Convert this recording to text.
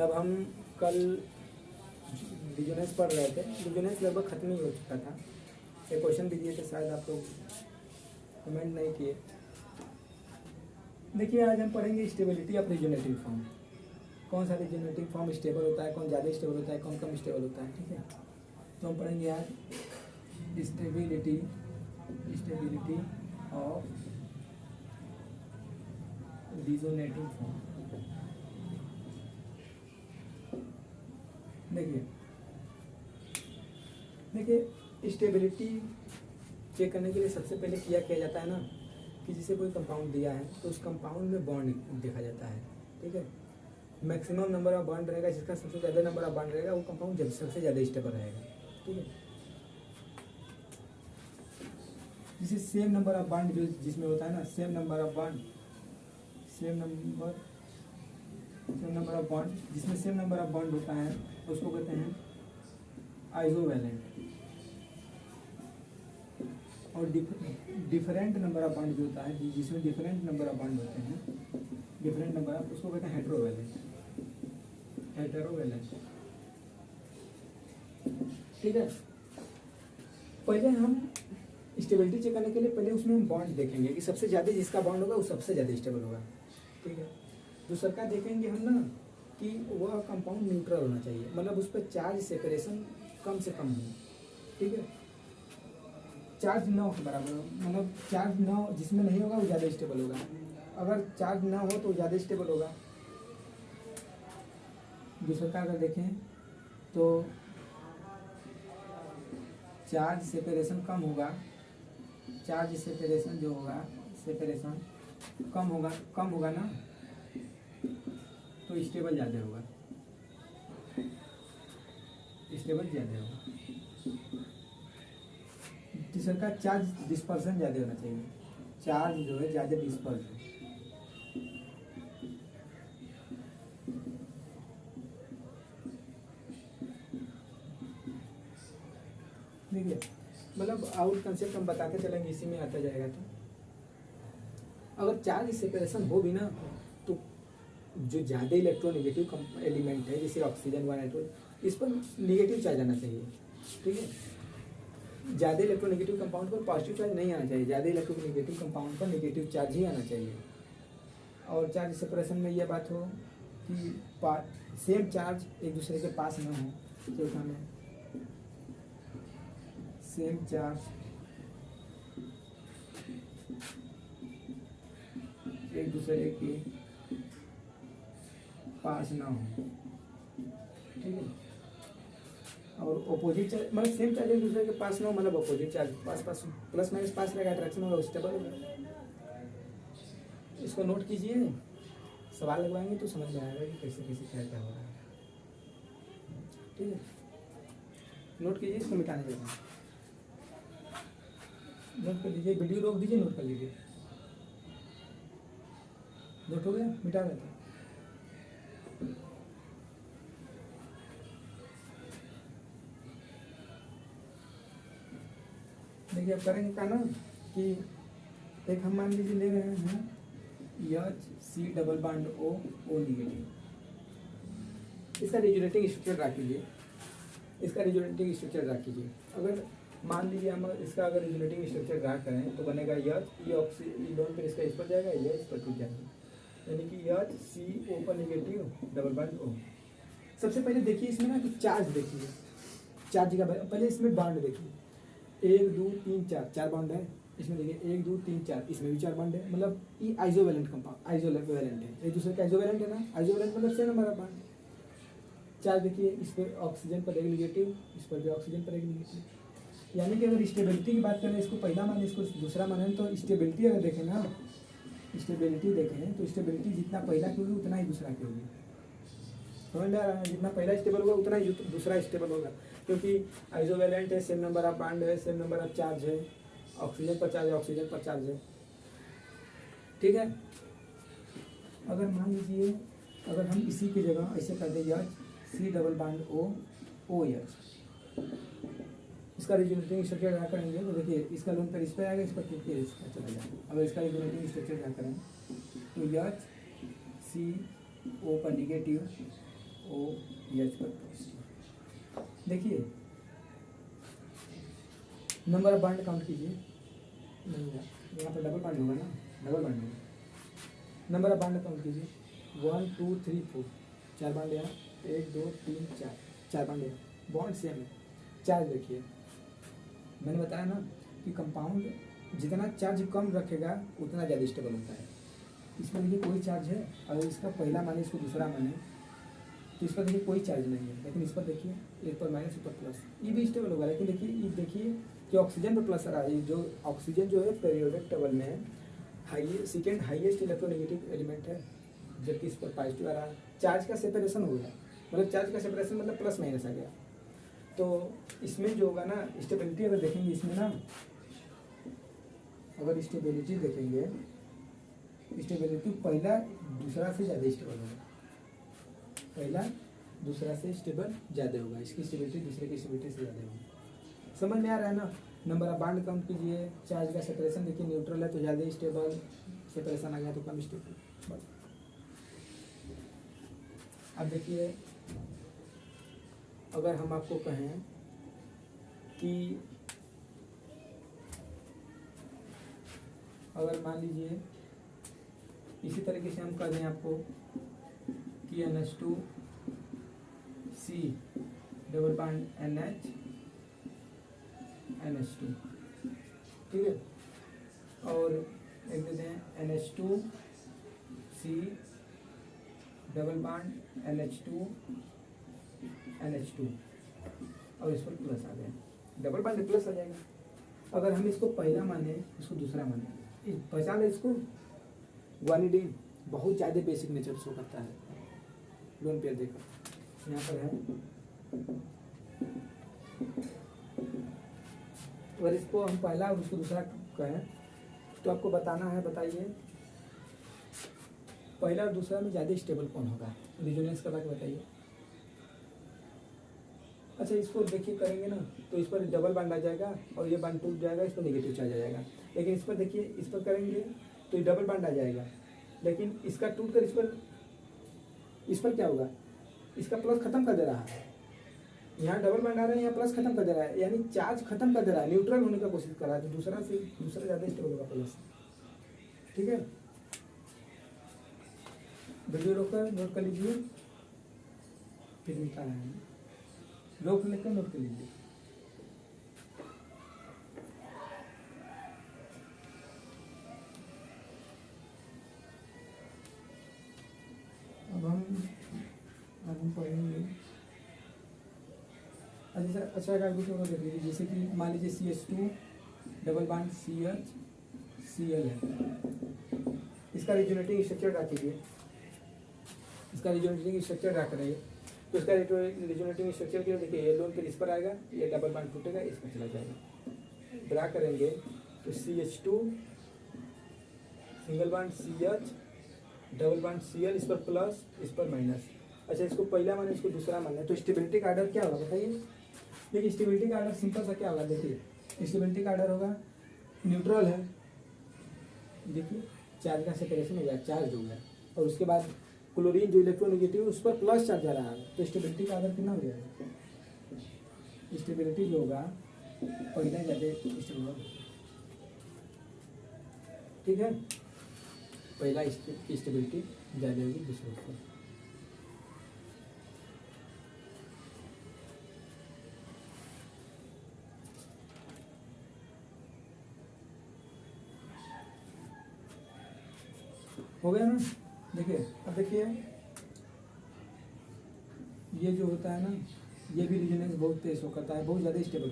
तब हम कल डिजोनेस पढ़ रहे थे। डिजोनेस लगभग ख़त्म ही हो चुका था। एक क्वेश्चन भी दिए थे, शायद आप लोग कमेंट नहीं किए। देखिए आज हम पढ़ेंगे स्टेबिलिटी ऑफ रिजोनेटिव फॉर्म। कौन सा रिजोनेटिव फॉर्म स्टेबल होता है, कौन ज़्यादा स्टेबल होता है, कौन कम स्टेबल होता है। ठीक है, तो हम पढ़ेंगे आज स्टेबिलिटी ऑफ रिजोनेटिव फॉर्म। देखिए स्टेबिलिटी चेक करने के लिए सबसे पहले किया जाता है ना कि जिसे कोई कंपाउंड दिया है तो उस कंपाउंड में बॉन्ड देखा जाता है। ठीक है, मैक्सिमम नंबर ऑफ बॉन्ड रहेगा, जिसका सबसे ज़्यादा नंबर ऑफ बॉन्ड रहेगा वो कंपाउंड जब सबसे ज़्यादा स्टेबल रहेगा। ठीक है, जिसे सेम नंबर ऑफ बॉन्ड जो जिसमें होता है ना, सेम नंबर ऑफ बॉन्ड जिसमें सेम नंबर ऑफ बॉन्ड होता है उसको कहते हैं आइसोवैलेंट। और डिफरेंट नंबर ऑफ बॉन्ड जो होता है, जिसमें डिफरेंट नंबर ऑफ बॉन्ड होते हैं, डिफरेंट नंबर ऑफ, उसको कहते हैं हेटेरोवैलेंट। ठीक है, पहले हम स्टेबिलिटी चेक करने के लिए पहले उसमें हम बॉन्ड देखेंगे कि सबसे ज़्यादा जिसका बॉन्ड होगा वो सबसे ज़्यादा स्टेबल होगा। ठीक है, दूसरा का देखेंगे हम ना कि वह कंपाउंड न्यूट्रल होना चाहिए, मतलब उस पर चार्ज सेपरेशन कम से कम हो। ठीक है, चार्ज न हो बराबर, मतलब चार्ज न हो, जिसमें नहीं होगा वो ज़्यादा स्टेबल होगा, अगर चार्ज ना हो तो ज़्यादा स्टेबल होगा। दूसरा का अगर देखें तो चार्ज सेपरेशन कम होगा, चार्ज सेपरेशन जो होगा, सेपरेशन कम होगा ना तो स्टेबल ज़्यादा होगा, तीसरा का चार्ज डिस्पर्सन ज़्यादा होना चाहिए, चार्ज जो है ज़्यादा डिस्पर्स है। देखिए मतलब आउट कंसेप्ट हम बताते चलेंगे, इसी में आता जाएगा। तो अगर चार्ज सेपरेशन हो भी ना तो जो ज़्यादा इलेक्ट्रोनेगेटिव एलिमेंट है जैसे ऑक्सीजन व नाइट्रोजन, इस पर निगेटिव चार्ज आना चाहिए। ठीक है, ज़्यादा इलेक्ट्रोनेगेटिव कंपाउंड पर पॉजिटिव चार्ज नहीं आना चाहिए, ज़्यादा इलेक्ट्रोनेगेटिव कंपाउंड पर नेगेटिव चार्ज ही आना चाहिए। और चार्ज सेपरेशन में यह बात हो कि सेम चार्ज एक दूसरे के पास ना हो, चौथा में सेम चार्ज एक दूसरे के पास ना हो। ठीक है, और अपोजिट चार्ज मतलब सेम चार्ज एक दूसरे के पास ना हो, मतलब अपोजिट चार्ज पास प्लस माइनस पास रहेगा, अट्रैक्शन होगा, स्टेबल होगा। इसको नोट कीजिए, सवाल लगवाएंगे तो समझ में आएगा कि कैसे कैसे क्या हो रहा है। ठीक है, नोट कीजिए, इसको मिटाने देना, नोट कर लीजिए, वीडियो रोक दीजिए, नोट कर लीजिए। नोट हो गया, मिटा देते हैं। देखिए अब करेंगे क्या ना कि एक हम मान लीजिए ले रहे हैं H C double bond O negative. इसका रिजोनेटिंग स्ट्रक्चर ड्रा कीजिए, अगर मान लीजिए हम इसका अगर रिजोनेटिंग स्ट्रक्चर ड्रा करें तो बनेगा H, ये ऑक्सीजन लोन पर इसका इस पर जाएगा, यह इस पर टूट जाएगा, यानी कि HCO पर नेगेटिव डबल बॉन्ड O। सबसे पहले देखिए इसमें ना कि चार्ज देखिए, चार्ज का पहले इसमें बॉन्ड देखिए, 1 2 3 4 चार बॉन्ड है इसमें। देखिए 1 2 3 4, इसमें भी 4 बॉन्ड है, मतलब ये आइसोवैलेंट कंपाउंड, आइसोवैलेंट है, एक दूसरे का आइसोवैलेंट है ना, आइसोवैलेंट मतलब same number of bond. Charge देखिए, इस पर ऑक्सीजन पर एक नेगेटिव, इस पर भी ऑक्सीजन पर एक नेगेटिव, यानी कि अगर स्टेबिलिटी की बात करें, इसको पहला माने इसको दूसरा माने, तो स्टेबिलिटी अगर देखें ना, स्टेबिलिटी देखें तो स्टेबिलिटी जितना पहला की होगी उतना ही दूसरा की होगी। समझ में आ रहा है, जितना पहला स्टेबल होगा उतना ही दूसरा स्टेबल होगा, क्योंकि आइसोवैलेंट है, सेम नंबर ऑफ बॉन्ड है, सेम नंबर ऑफ चार्ज है, ऑक्सीजन पर चार्ज है, ऑक्सीजन पर चार्ज है। ठीक है, अगर मान लीजिए अगर हम इसी की जगह ऐसे कर दें H C double bond OH, इसका रिजोनेटिंग स्ट्रक्चर ड्रा करेंगे तो देखिए इसका लोन पर इस पर आएगा, इस पर टूट के इस पर चला जाएगा। अगर इसका रिजोनेटिंग स्ट्रक्चर ड्रा करें तो H C O पर निगेटिव, OH पर पॉजिटिव। देखिए नंबर ऑफ बॉन्ड काउंट कीजिए, नहीं यहाँ पर डबल बॉन्ड होगा ना, डबल बॉन्ड होगा। नंबर ऑफ बॉन्ड काउंट कीजिए, 1 2 3 4, 4 बॉन्ड यहाँ, 1 2 3 4, 4 बॉन्ड यहाँ, बॉन्ड सेम है। चार्ज देखिए, मैंने बताया ना कि कंपाउंड जितना चार्ज कम रखेगा उतना ज़्यादा स्टेबल होता है। इसमें देखिए कोई चार्ज है, अगर इसका पहला माने इसको दूसरा माने तो इस पर देखिए कोई चार्ज नहीं है, लेकिन इस पर देखिए एक पर माइनस ऊपर प्लस, ये भी स्टेबल होगा। लेकिन देखिए कि ऑक्सीजन पर प्लस आ रहा है, जो ऑक्सीजन जो है पीरियोडिक टेबल में सेकेंड हाईएस्ट इलेक्ट्रोनेगेटिव एलिमेंट है, जबकि इस पर पॉजिटिव आ रहा है। चार्ज का सेपरेशन हो गया, मतलब चार्ज का सेपरेशन मतलब प्लस माइनस आ गया। तो इसमें जो होगा ना स्टेबिलिटी, अगर देखेंगे इसमें ना, अगर स्टेबिलिटी देखेंगे, स्टेबिलिटी पहला दूसरा से ज़्यादा स्टेबल होगा, पहला दूसरा से स्टेबल ज़्यादा होगा, इसकी स्टेबिलिटी दूसरे की स्टेबिलिटी से ज़्यादा होगी। समझ में आ रहा है ना। नंबर ऑफ बॉन्ड काउंट कीजिए, चार्ज का सेपरेशन देखिए, न्यूट्रल है तो ज़्यादा स्टेबल, सेपरेशन आ गया तो कम स्टेबल। अब देखिए अगर हम आपको कहें कि अगर मान लीजिए इसी तरीके से हम कह दें आपको कि NH2 C double bond NH NH2, ठीक है, और एक देते हैं NH2 C double bond NH2 NH2, और इस पर प्लस आ गया, डबल बॉन्ड प्लस आ जाएगा। अगर हम इसको पहला माने, इसको दूसरा माने, पहचान ले इसको, ग्वानिडीन बहुत ज़्यादा बेसिक नेचर शो करता है। लोन पेयर देखो यहाँ पर है, अगर इसको हम पहला और उसको दूसरा कहें तो आपको बताना है, बताइए पहला और दूसरा में ज़्यादा स्टेबल कौन होगा, रिजोनेंस करा के बताइए। अच्छा इसको देखिए करेंगे ना तो इस पर डबल बॉन्ड आ जाएगा और ये बॉन्ड टूट जाएगा, इस पर नेगेटिव चार्ज आ जाएगा। लेकिन इस पर देखिए, इस पर करेंगे तो ये डबल बॉन्ड आ जाएगा, लेकिन इसका टूट कर इस पर क्या होगा, इसका प्लस खत्म कर दे रहा है। यहाँ डबल बॉन्ड आ रहा है, यहाँ प्लस खत्म कर दे रहा है, यानी चार्ज खत्म कर दे रहा है, न्यूट्रल होने का कोशिश कर रहा है, तो दूसरा ज़्यादा स्टेबल होगा प्लस। ठीक है, वीडियो रोककर नोट कर लीजिए, फिर निकालना है, रोक लेकर नोट कर लीजिए। अब हम पढ़ेंगे, अच्छा का कुछ और देख लीजिए, जैसे कि मान लीजिए CH2 double bond CH Cl है, इसका रिजोनेटिंग स्ट्रक्चर ड्रा कीजिए, इसका रिजोनेटिंग स्ट्रक्चर ड्रा करेंगे तो इसका रिजोनेटिंग स्ट्रक्चर के देखिए, ये लोन फिर इस पर आएगा, ये डबल बॉन्ड टूटेगा, इस पर चला जाएगा। ड्रा करेंगे तो CH2 single bond CH double bond Cl, इस पर प्लस, इस पर माइनस। अच्छा इसको पहला माने, इसको दूसरा माने, तो स्टेबिलिटी का आर्डर क्या होगा बताइए। देखिए स्टेबिलिटी का आर्डर सिंपल सा क्या होगा, देखिए स्टेबिलिटी का आर्डर होगा, न्यूट्रल है, देखिए चार्ज का सेपरेशन हो गया, चार्ज हो गया, और उसके बाद क्लोरीन जो इलेक्ट्रोनेगेटिव उस पर प्लस चार्ज आ रहा है, तो स्टेबिलिटी का आर्डर कितना हो जाएगा, स्टेबिलिटी जो होगा पहले ज़्यादा स्टेबल होगा। ठीक है, पहला की स्टेबिलिटी ज़्यादा होगी दूसरे पर। हो गया ना। देखिए अब देखिए ये जो होता है ना, ये भी रिजोनेंस बहुत तेज हो करता है, बहुत ज़्यादा स्टेबल।